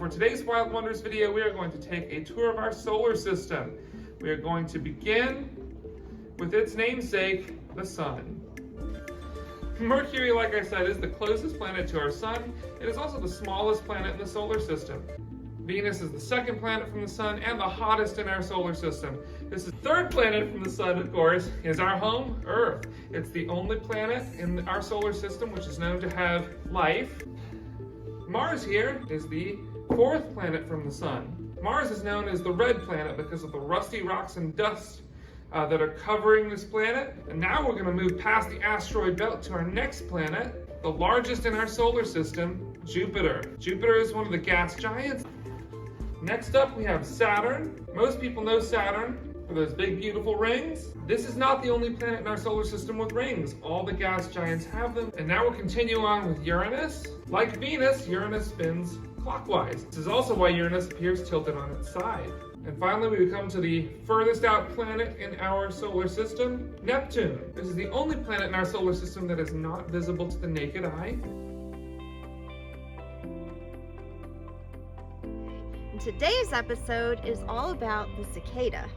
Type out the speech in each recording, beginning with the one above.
For today's Wild Wonders video, we are going to take a tour of our solar system. We are going to begin with its namesake, the Sun. Mercury, like I said, is the closest planet to our Sun. It is also the smallest planet in the solar system. Venus is the second planet from the Sun and the hottest in our solar system. This is the third planet from the Sun, of course, is our home, Earth. It's the only planet in our solar system which is known to have life. Mars here is the fourth planet from the Sun. Mars is known as the red planet because of the rusty rocks and dust that are covering this planet. And now we're going to move past the asteroid belt to our next planet, the largest in our solar system, Jupiter. Jupiter is one of the gas giants. Next up, we have Saturn. Most people know Saturn for those big, beautiful rings. This is not the only planet in our solar system with rings. All the gas giants have them. And now we'll continue on with Uranus. Like Venus, Uranus spins clockwise. This is also why Uranus appears tilted on its side. And finally, we come to the furthest out planet in our solar system, Neptune. This is the only planet in our solar system that is not visible to the naked eye. Today's episode is all about the cicada.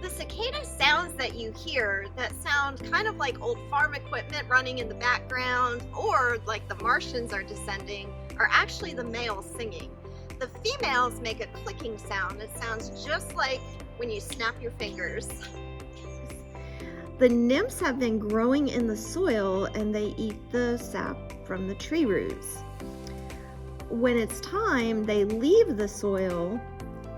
The cicada sounds that you hear that sound kind of like old farm equipment running in the background, or like the Martians are descending, are actually the males singing. The females make a clicking sound. It sounds just like when you snap your fingers. The nymphs have been growing in the soil and they eat the sap from the tree roots. When it's time, they leave the soil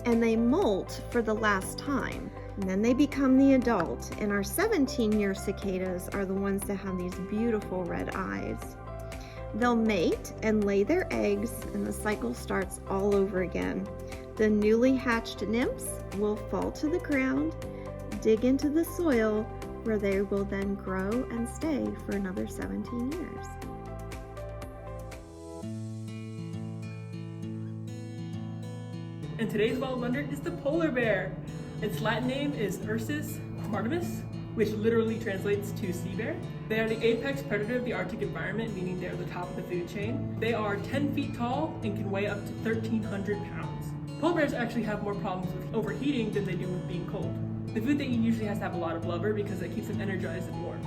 and they molt for the last time. And then they become the adult. And our 17-year cicadas are the ones that have these beautiful red eyes. They'll mate and lay their eggs, and the cycle starts all over again. The newly hatched nymphs will fall to the ground, dig into the soil, where they will then grow and stay for another 17 years. And today's wild wonder is the polar bear. Its Latin name is Ursus martimus, which literally translates to sea bear. They are the apex predator of the Arctic environment, meaning they're the top of the food chain. They are 10 feet tall and can weigh up to 1,300 pounds. Polar bears actually have more problems with overheating than they do with being cold. The food they eat usually has to have a lot of blubber because it keeps them energized and warm.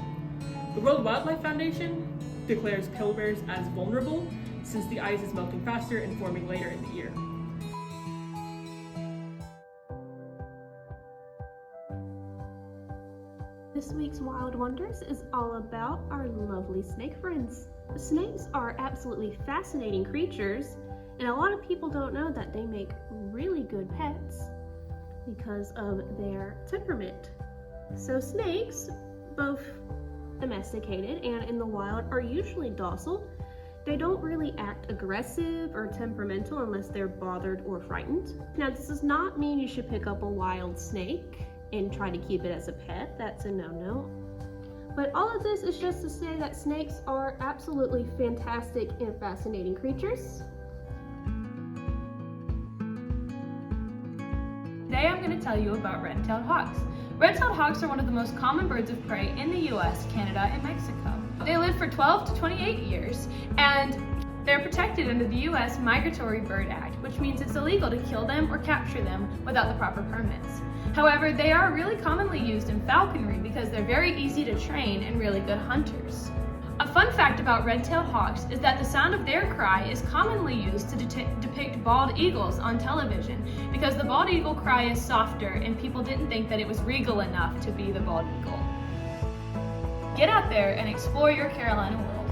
The World Wildlife Foundation declares polar bears as vulnerable since the ice is melting faster and forming later in the year. This week's Wild Wonders is all about our lovely snake friends. Snakes are absolutely fascinating creatures, and a lot of people don't know that they make really good pets because of their temperament. So snakes, both domesticated and in the wild, are usually docile. They don't really act aggressive or temperamental unless they're bothered or frightened. Now, this does not mean you should pick up a wild snake and try to keep it as a pet. That's a no-no. But all of this is just to say that snakes are absolutely fantastic and fascinating creatures. Today I'm going to tell you about red-tailed hawks. Red-tailed hawks are one of the most common birds of prey in the US, Canada, and Mexico. They live for 12 to 28 years, and they're protected under the US Migratory Bird Act, which means it's illegal to kill them or capture them without the proper permits. However, they are really commonly used in falconry because they're very easy to train and really good hunters. A fun fact about red-tailed hawks is that the sound of their cry is commonly used to depict bald eagles on television because the bald eagle cry is softer and people didn't think that it was regal enough to be the bald eagle. Get out there and explore your Carolina world.